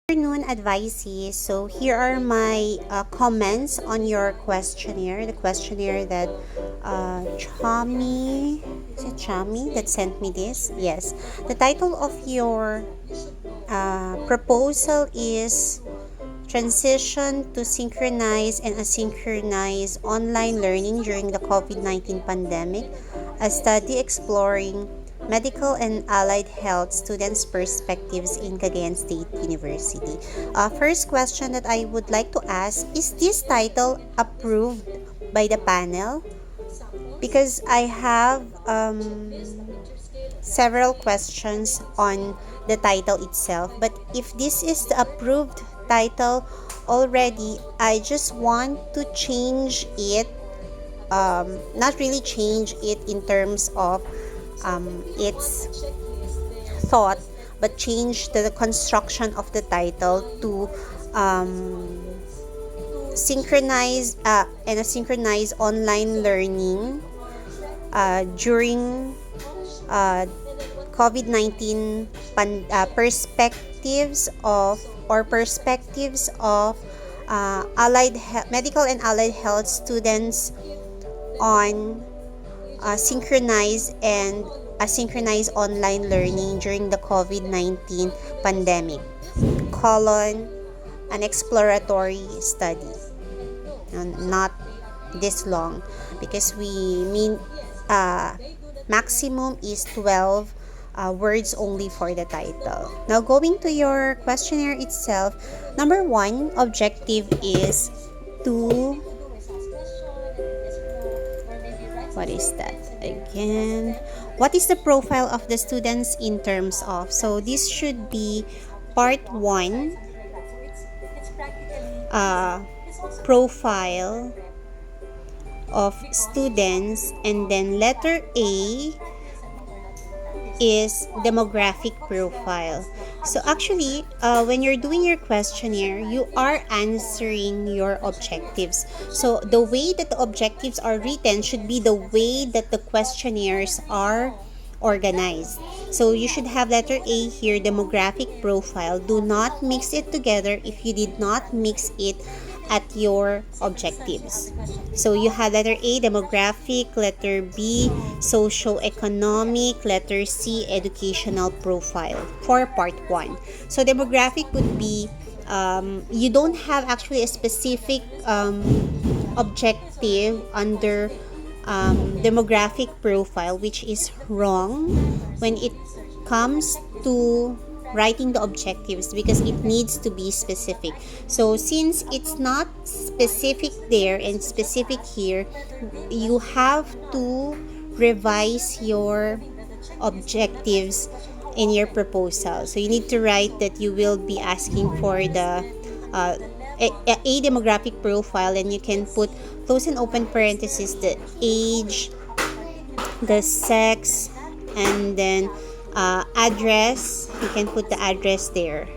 Afternoon advices. So here are my comments on your questionnaire. The questionnaire that Chami, is it Chami that sent me this? Yes. The title of your proposal is Transition to Synchronized and Asynchronized Online Learning During the COVID-19 Pandemic, a study exploring medical and allied health students' perspectives in Cagayan State University. First question that I would like to ask, is this title approved by the panel? Because I have several questions on the title itself, but if this is the approved title already, I just want to change it, not really change it in terms of its thought, but change the construction of the title to synchronize and a synchronized online learning during COVID-19 perspectives of medical and allied health students on synchronized and asynchronized online learning during the COVID-19 pandemic, an exploratory study. Not this long, because we mean maximum is 12 words only for the title. Now, going to your questionnaire itself, number one objective is to, what is that again? What is the profile of the students in terms of? So this should be part 1, profile of students, and then letter A is demographic profile. So actually, when you're doing your questionnaire, you are answering your objectives. So the way that the objectives are written should be the way that the questionnaires are organized. So you should have letter A here, demographic profile. Do not mix it together if you did not mix it at your objectives. So you have letter A, demographic, letter B, socio-economic, letter C, educational profile for part 1. So demographic would be, you don't have actually a specific objective under demographic profile, which is wrong when it comes to writing the objectives, because it needs to be specific. So since it's not specific there and specific here, you have to revise your objectives in your proposal. So you need to write that you will be asking for the a demographic profile, and you can put close and open parentheses the age, the sex, and then address. You can put the address there.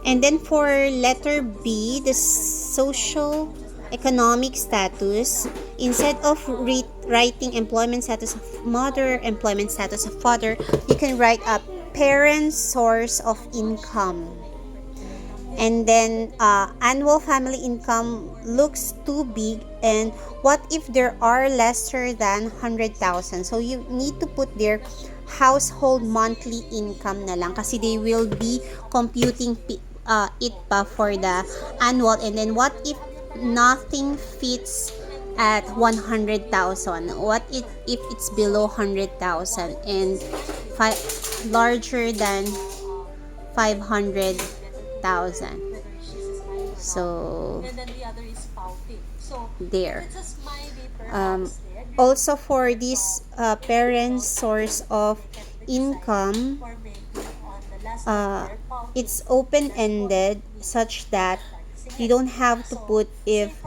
And then for letter B, the social economic status, instead of writing employment status of mother, employment status of father, you can write a parent's source of income. And then annual family income looks too big, and what if there are lesser than 100,000? So you need to put their household monthly income na lang, kasi they will be computing it pa for the annual. And then what if nothing fits at 100,000? What if it's below 100,000 and larger than 500,000? So there. Also for this parents' source of income, it's open-ended, such that you don't have to put if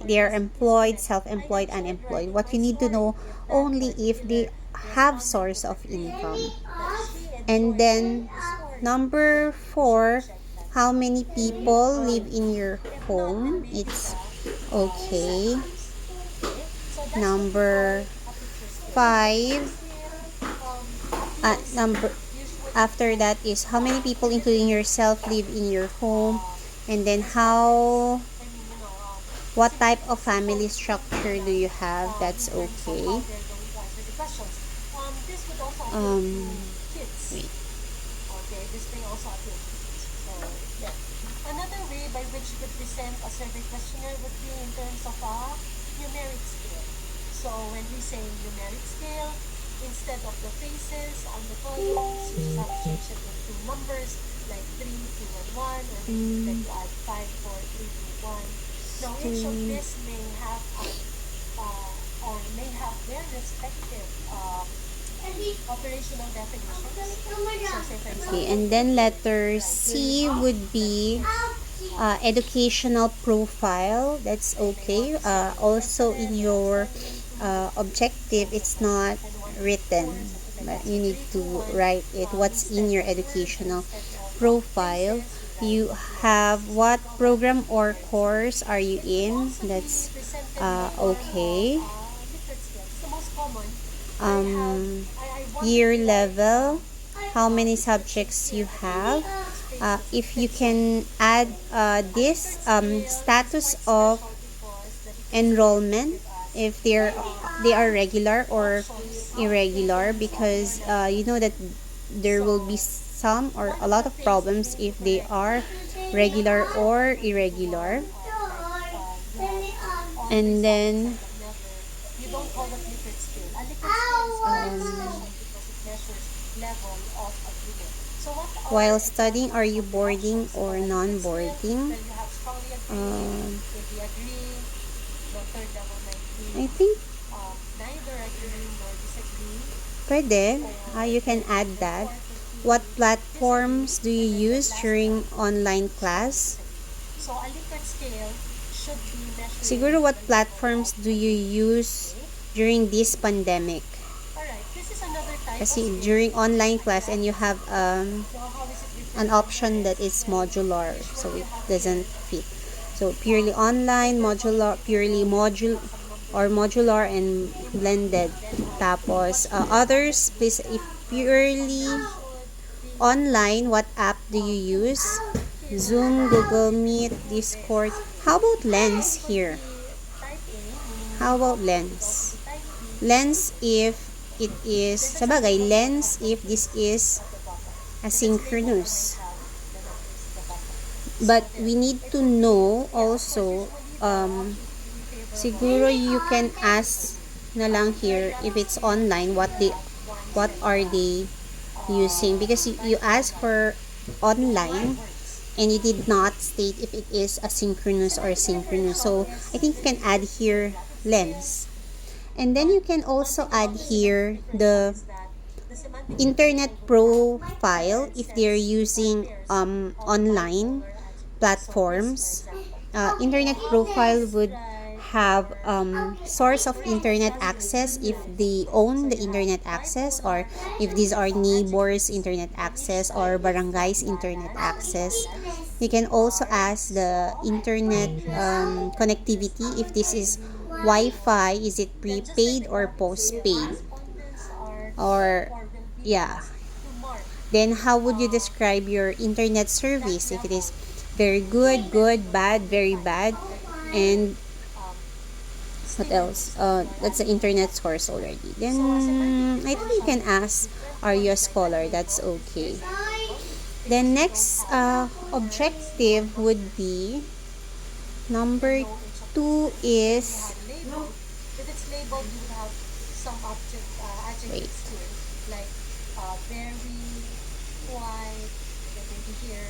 they're employed, self-employed, unemployed. What you need to know only if they have source of income. And then number 4, how many people live in your home? It's okay. Number 5, After that is how many people, including yourself, live in your home, and then what type of family structure do you have? That's okay. Um, Wait. Okay, this may also appeal to kids. So, yeah. Another way by which you could present a survey questionnaire would be in terms of a numeric scale. So, when we say numeric scale, instead of the faces on the columns, you just have to change it into numbers like 3, 2, and 1, or maybe then you add 5, 4, 3, 2, 1. Now, each of this may have or may have their respective operational definitions. So, say for example, Okay, and then letter C would be educational profile. That's okay. Also in your objective, it's not written, but you need to write it. What's in your educational profile? You have what program or course are you in? That's okay. the most common Um, Year level, how many subjects you have. If you can add this status of enrollment, if they are regular or irregular, because you know that there will be some or a lot of problems if they are regular or irregular. And then you don't call that Likert scale. A Likert scale is very special because it measures level of agreement. So what are while examples studying, are you of the boarding options or for a Likert scale? non-boarding? Then you have strongly agree, maybe agree, the third level might be I think neither agree nor disagree. pwede. You can add that. What platforms do you use during online class? So a Likert scale should be measuring Siguro, what the level platforms of do you use during this pandemic? Alright, this is another type of Kasi scale. during online class and you have So how is it different an from option that is modular, so usually it you have doesn't here fit. So purely online, modular, purely module or modular and blended. Tapos others, please, if purely online, what app do you use? Zoom, Google Meet, Discord. How about Lens here? type A, meaning How about Lens? Lens if it is, sabagay, Lens if this is asynchronous. But we need to know also, siguro you can ask na lang here if it's online, what are they using, because you ask for online and you did not state if it is asynchronous or synchronous. So I think you can add here Lens. And then you can also add here the internet profile if they're using online platforms. Internet profile would have source of internet access if they own the internet access, or if these are neighbors internet access or barangays internet access. You can also ask the internet connectivity, if this is Wi-Fi, is it prepaid or postpaid, or yeah. Then how would you describe your internet service, if it is very good, good, bad, very bad, and what else? That's the internet source already. Then I think you can ask, are you a scholar? That's okay. Then next objective would be number 2 is, if it's labeled, you would have some wait, adjectives here, like very, quite, then maybe here,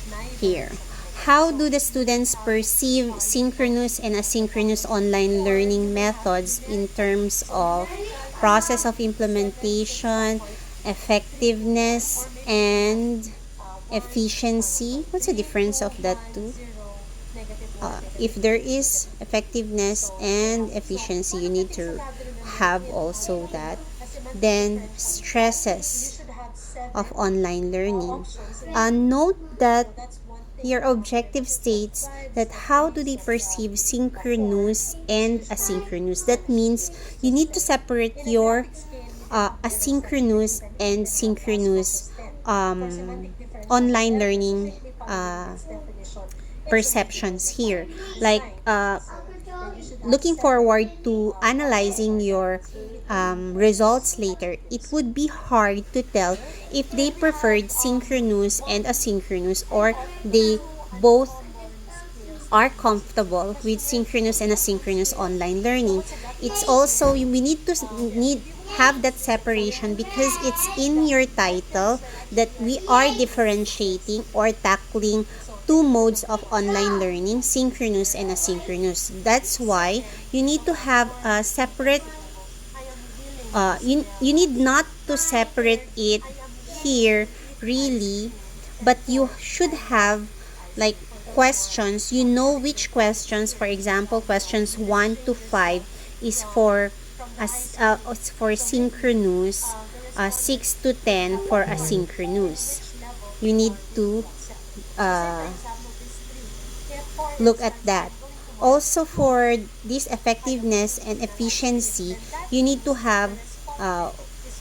neither, here. something like that. How do the students perceive synchronous and asynchronous online learning methods in terms of process of implementation, effectiveness, and efficiency? What's the difference of that two? If there is effectiveness and efficiency, you need to have also that. Then stresses of online learning. Note that your objective states that how do they perceive synchronous and asynchronous. That means you need to separate your asynchronous and synchronous online learning perceptions here. Like looking forward to analyzing your results later, it would be hard to tell if they preferred synchronous and asynchronous, or they both are comfortable with synchronous and asynchronous online learning. It's also, we need to have that separation because it's in your title that we are differentiating or tackling two modes of online learning, synchronous and asynchronous. That's why you need to have a separate you need not to separate it here really, but you should have like questions. You know which questions, for example, questions 1 to 5 is for for synchronous, 6 to 10 for asynchronous. You need to uh, look at that. Also, for this effectiveness and efficiency, you need to have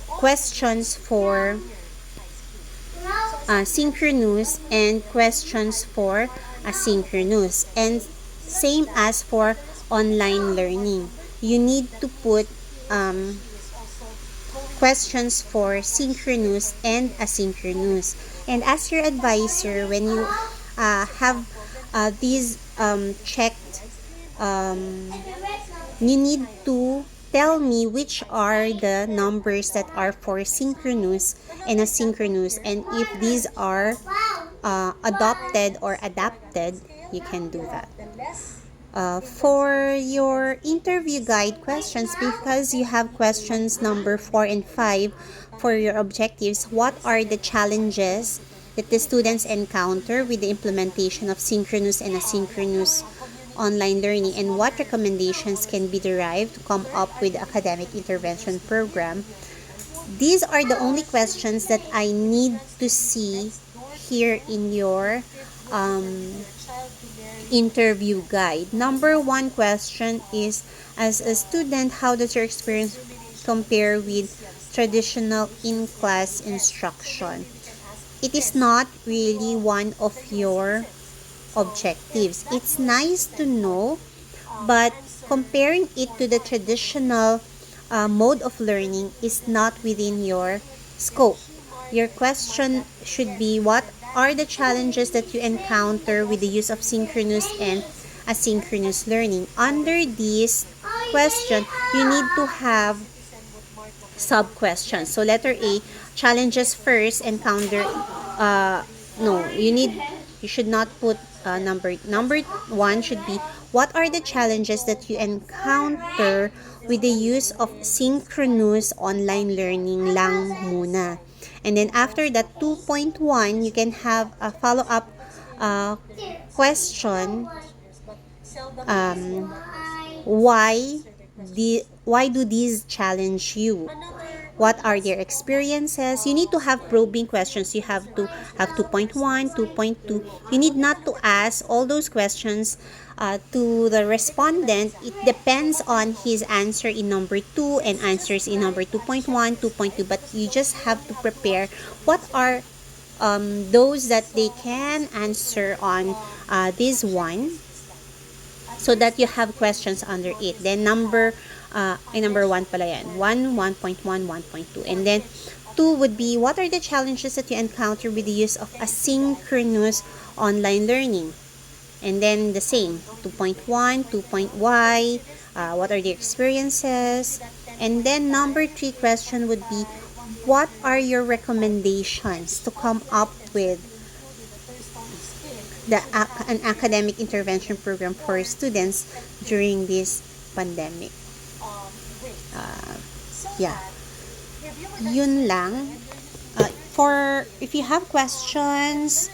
questions for synchronous and questions for asynchronous. And same as for online learning, you need to put questions for synchronous and asynchronous. And as your advisor, when you have these checked, you need to tell me which are the numbers that are for synchronous and asynchronous, and if these are adopted or adapted, you can do that. For your interview guide questions, because you have questions number 4 and 5 for your objectives, what are the challenges that the students encounter with the implementation of synchronous and asynchronous online learning, and what recommendations can be derived to come up with academic intervention program? These are the only questions that I need to see here in your interview guide. Number one question is, as a student, how does your experience compare with traditional in-class instruction? It is not really one of your objectives. It's nice to know, but comparing it to the traditional mode of learning is not within your scope. Your question should be, what are the challenges that you encounter with the use of synchronous and asynchronous learning? Under this question, you need to have sub questions. So letter A, challenges first encounter. No, you should not put number one should be, what are the challenges that you encounter with the use of synchronous online learning lang muna. And then after that 2.1, you can have a follow-up question. Why why do these challenge you? What are their experiences? You need to have probing questions. You have to have 2.1, 2.2. You need not to ask all those questions to the respondent. It depends on his answer in number 2 and answers in number 2.1, 2.2. But you just have to prepare what are those that they can answer on this one, so that you have questions under it. Then number 1 pala yan. 1, 1.1, 1.2. And then 2 would be, what are the challenges that you encounter with the use of asynchronous online learning? And then the same, 2.1, 2.y, what are the experiences? And then number 3 question would be, what are your recommendations to come up with an academic intervention program for students during this pandemic? Yeah, yun lang. For if you have questions,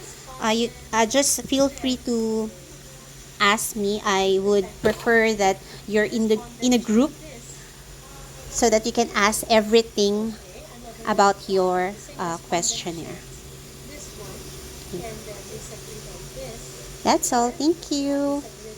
you just feel free to ask me. I would prefer that you're in a group, so that you can ask everything about your questionnaire. That's all. Thank you.